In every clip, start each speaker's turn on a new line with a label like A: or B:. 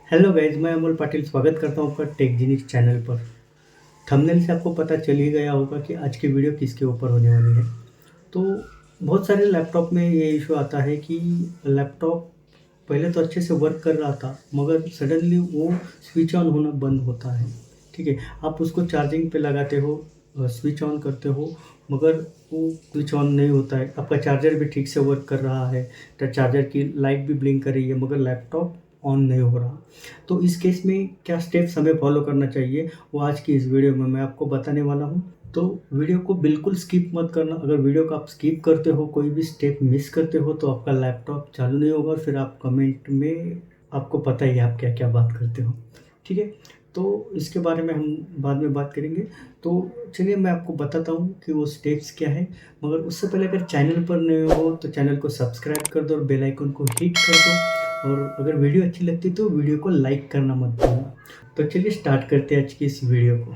A: Hello guys, मैं अमोल पाटिल स्वागत करता हूँ आपका टेक जीनिस चैनल पर। थंबनेल से आपको पता चल ही गया होगा कि आज की वीडियो किसके ऊपर होने वाली है। तो बहुत सारे लैपटॉप में ये इशू आता है कि लैपटॉप पहले तो अच्छे से वर्क कर रहा था, मगर सडनली वो स्विच ऑन होना बंद होता है। ठीक है, आप उसको चार्जिंग पे लगाते हो, स्विच ऑन करते हो, मगर वो स्विच ऑन नहीं होता है। आपका चार्जर भी ठीक से वर्क कर रहा है, तो चार्जर की लाइट भी ब्लिंक कर रही है, मगर लैपटॉप ऑन नहीं हो रहा। तो इस केस में क्या स्टेप्स हमें फॉलो करना चाहिए, वो आज की इस वीडियो में मैं आपको बताने वाला हूँ। तो वीडियो को बिल्कुल स्किप मत करना। अगर वीडियो को आप स्किप करते हो, कोई भी स्टेप मिस करते हो, तो आपका लैपटॉप चालू नहीं होगा। फिर आप कमेंट में, आपको पता ही है आप क्या क्या बात करते हो। ठीक है, तो इसके बारे में हम बाद में बात करेंगे। तो चलिए मैं आपको बताता हूँ कि वो स्टेप्स क्या है। मगर उससे पहले अगर चैनल पर नए हो तो चैनल को सब्सक्राइब कर दो और बेल आइकन को हिट कर दो। और अगर वीडियो अच्छी लगती तो वीडियो को लाइक करना मत भूलना। तो चलिए स्टार्ट करते हैं आज की इस वीडियो को।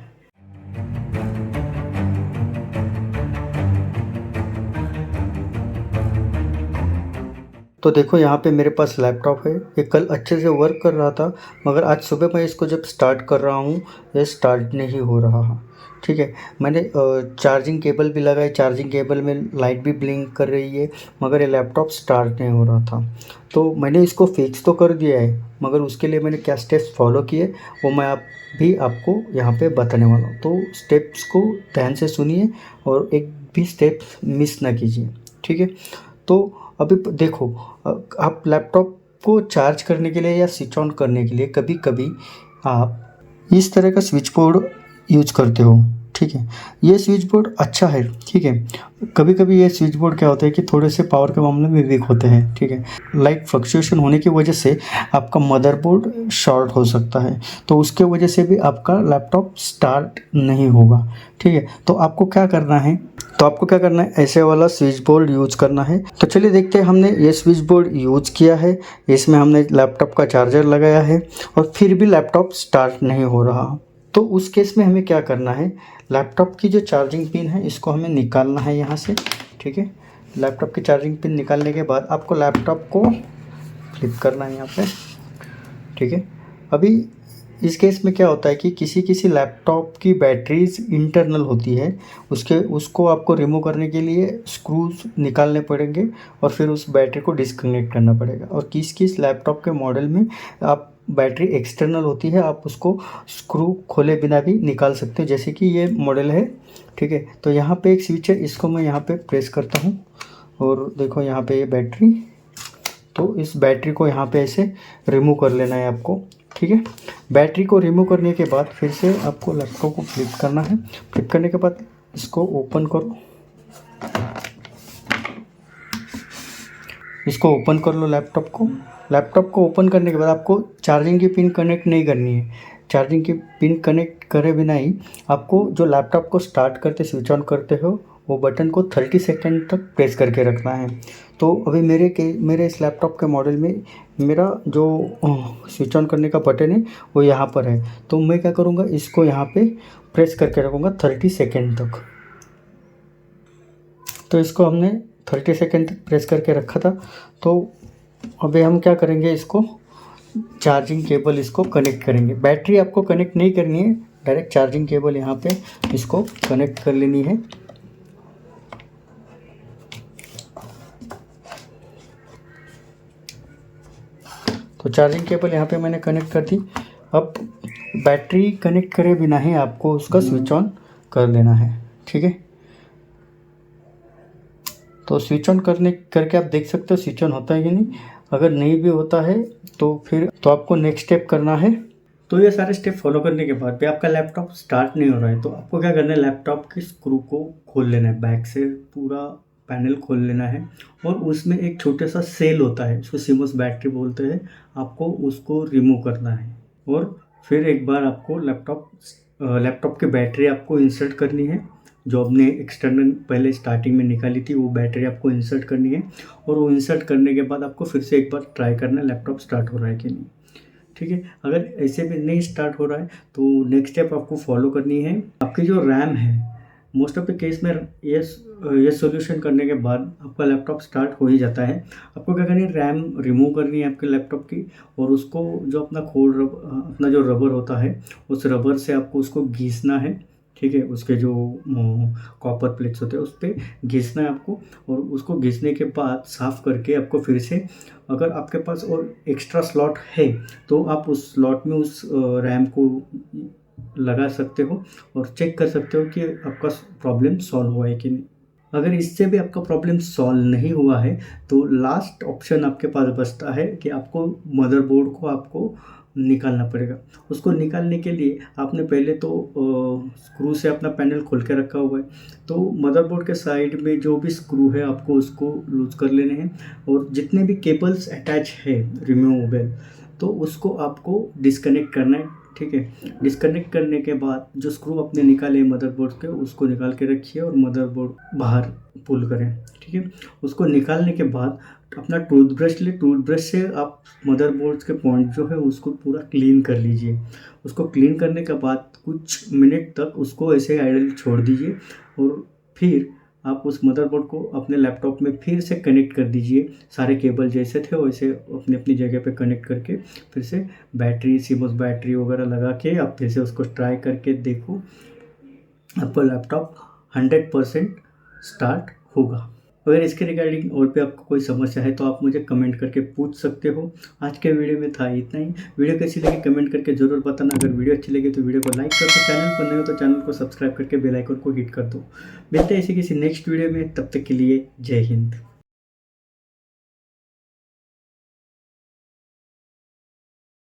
A: तो देखो यहाँ पे मेरे पास लैपटॉप है। ये कल अच्छे से वर्क कर रहा था, मगर आज सुबह मैं इसको जब स्टार्ट कर रहा हूँ, ये स्टार्ट नहीं हो रहा है। ठीक है, मैंने चार्जिंग केबल भी लगाई, चार्जिंग केबल में लाइट भी ब्लिंक कर रही है, मगर ये लैपटॉप स्टार्ट नहीं हो रहा था। तो मैंने इसको फिक्स तो कर दिया है, मगर उसके लिए मैंने क्या स्टेप्स फॉलो किए वो मैं आपको यहाँ पे बताने वाला हूँ। तो स्टेप्स को ध्यान से सुनिए और एक भी स्टेप मिस ना कीजिए। ठीक है, तो अभी देखो, आप लैपटॉप को चार्ज करने के लिए या स्विच ऑन करने के लिए कभी कभी आप इस तरह का स्विच बोर्ड यूज करते हो। ठीक है, ये स्विच बोर्ड अच्छा है। ठीक है, कभी कभी ये स्विच बोर्ड क्या होता है कि थोड़े से पावर के मामले में वीक होते हैं। ठीक है, लाइट फ्लक्चुएशन होने की वजह से आपका मदरबोर्ड शॉर्ट हो सकता है, तो उसके वजह से भी आपका लैपटॉप स्टार्ट नहीं होगा। ठीक है, तो आपको क्या करना है, ऐसे वाला स्विच बोर्ड यूज करना है। तो चलिए देखते हैं, हमने ये स्विच बोर्ड यूज किया है, इसमें हमने लैपटॉप का चार्जर लगाया है और फिर भी लैपटॉप स्टार्ट नहीं हो रहा। तो उस केस में हमें क्या करना है, लैपटॉप की जो चार्जिंग पिन है इसको हमें निकालना है यहाँ से। ठीक है, लैपटॉप की चार्जिंग पिन निकालने के बाद आपको लैपटॉप को फ्लिप करना है यहाँ पे। ठीक है, अभी इस केस में क्या होता है कि किसी किसी लैपटॉप की बैटरीज इंटरनल होती है, उसको आपको रिमूव करने के लिए स्क्रूज निकालने पड़ेंगे और फिर उस बैटरी को डिस्कनेक्ट करना पड़ेगा। और किस किस लैपटॉप के मॉडल में आप बैटरी एक्सटर्नल होती है, आप उसको स्क्रू खोले बिना भी निकाल सकते हो, जैसे कि ये मॉडल है। ठीक है, तो यहाँ पे एक स्विच है, इसको मैं यहाँ पे प्रेस करता हूँ और देखो यहाँ पे ये बैटरी। तो इस बैटरी को यहाँ पे ऐसे रिमूव कर लेना है आपको। ठीक है, बैटरी को रिमूव करने के बाद फिर से आपको लैपटॉप को फ्लिप करना है। फ्लिप करने के बाद इसको ओपन करो, इसको ओपन कर लो लैपटॉप को ओपन करने के बाद आपको चार्जिंग की पिन कनेक्ट नहीं करनी है। चार्जिंग की पिन कनेक्ट करे बिना ही आपको जो लैपटॉप को स्टार्ट करते स्विच ऑन करते हो, वो बटन को 30 सेकंड तक प्रेस करके रखना है। तो अभी मेरे इस लैपटॉप के मॉडल में मेरा जो स्विच ऑन करने का बटन है वो यहाँ पर है। तो मैं क्या करूँगा, इसको यहाँ पे प्रेस करके रखूँगा 30 सेकंड तक। तो इसको हमने 30 सेकंड तक प्रेस करके रखा था। तो अभी हम क्या करेंगे, इसको चार्जिंग केबल इसको कनेक्ट करेंगे। बैटरी आपको कनेक्ट नहीं करनी है, डायरेक्ट चार्जिंग केबल यहाँ पे इसको कनेक्ट कर लेनी है। तो चार्जिंग केबल यहाँ पे मैंने कनेक्ट कर दी। अब बैटरी कनेक्ट करे बिना ही आपको उसका स्विच ऑन कर लेना है। ठीक है, तो स्विच ऑन करके आप देख सकते हो स्विच ऑन होता है कि नहीं। अगर नहीं भी होता है तो फिर तो आपको नेक्स्ट स्टेप करना है। तो ये सारे स्टेप फॉलो करने के बाद भी आपका लैपटॉप स्टार्ट नहीं हो रहा है, तो आपको क्या करना है, लैपटॉप की स्क्रू को खोल लेना है, बैक से पूरा पैनल खोल लेना है। और उसमें एक छोटा सा सेल होता है, उसको सीमोस बैटरी बोलते हैं, आपको उसको रिमूव करना है। और फिर एक बार आपको लैपटॉप की बैटरी आपको इंसर्ट करनी है, जो आपने एक्सटर्नल पहले स्टार्टिंग में निकाली थी, वो बैटरी आपको इंसर्ट करनी है। और वो इंसर्ट करने के बाद आपको फिर से एक बार ट्राई करना है लैपटॉप स्टार्ट हो रहा है कि नहीं। ठीक है, अगर ऐसे भी नहीं स्टार्ट हो रहा है तो नेक्स्ट स्टेप आपको फॉलो करनी है। आपकी जो रैम है, मोस्ट ऑफ द केस में ये सॉल्यूशन करने के बाद आपका लैपटॉप स्टार्ट हो ही जाता है। आपको क्या करनी है, रैम रिमूव करनी है आपके लैपटॉप की, और उसको जो अपना अपना जो रबर होता है उस रबर से आपको उसको घिसना है। ठीक है, उसके जो कॉपर प्लेट्स होते हैं उस पर घिसना है आपको, और उसको घिसने के बाद साफ़ करके आपको फिर से, अगर आपके पास और एक्स्ट्रा स्लॉट है तो आप उस स्लॉट में उस रैम को लगा सकते हो और चेक कर सकते हो कि आपका प्रॉब्लम सॉल्व हुआ है कि नहीं। अगर इससे भी आपका प्रॉब्लम सॉल्व नहीं हुआ है तो लास्ट ऑप्शन आपके पास बचता है कि आपको मदरबोर्ड को आपको निकालना पड़ेगा। उसको निकालने के लिए आपने पहले तो स्क्रू से अपना पैनल खोल के रखा हुआ है, तो मदरबोर्ड के साइड में जो भी स्क्रू है आपको उसको लूज कर लेने हैं, और जितने भी केबल्स अटैच है रिमूवेबल तो उसको आपको डिस्कनेक्ट करना है। ठीक है, डिस्कनेक्ट करने के बाद जो स्क्रू आपने निकाले मदरबोर्ड के उसको निकाल के रखिए और मदरबोर्ड बाहर पुल करें। ठीक है, उसको निकालने के बाद अपना टूथब्रश ले, टूथब्रश से आप मदरबोर्ड के पॉइंट जो है उसको पूरा क्लीन कर लीजिए। उसको क्लीन करने के बाद कुछ मिनट तक उसको ऐसे आइडल छोड़ दीजिए, और फिर आप उस मदरबोर्ड को अपने लैपटॉप में फिर से कनेक्ट कर दीजिए। सारे केबल जैसे थे वैसे अपनी अपनी जगह पे कनेक्ट करके फिर से बैटरी, सीमोस बैटरी वगैरह लगा के आप फिर से उसको ट्राई करके देखो, आपका लैपटॉप 100% स्टार्ट होगा। अगर इसके रिगार्डिंग और भी आपको कोई समस्या है तो आप मुझे कमेंट करके पूछ सकते हो। आज के वीडियो में था इतना ही। वीडियो कैसी लगी कमेंट करके ज़रूर बताना। अगर वीडियो अच्छी लगी तो वीडियो को लाइक कर दो, चैनल पर नए हो तो चैनल को सब्सक्राइब करके बेल आइकन को हिट कर दो। मिलते हैं इसी किसी नेक्स्ट वीडियो में, तब तक के लिए जय हिंद।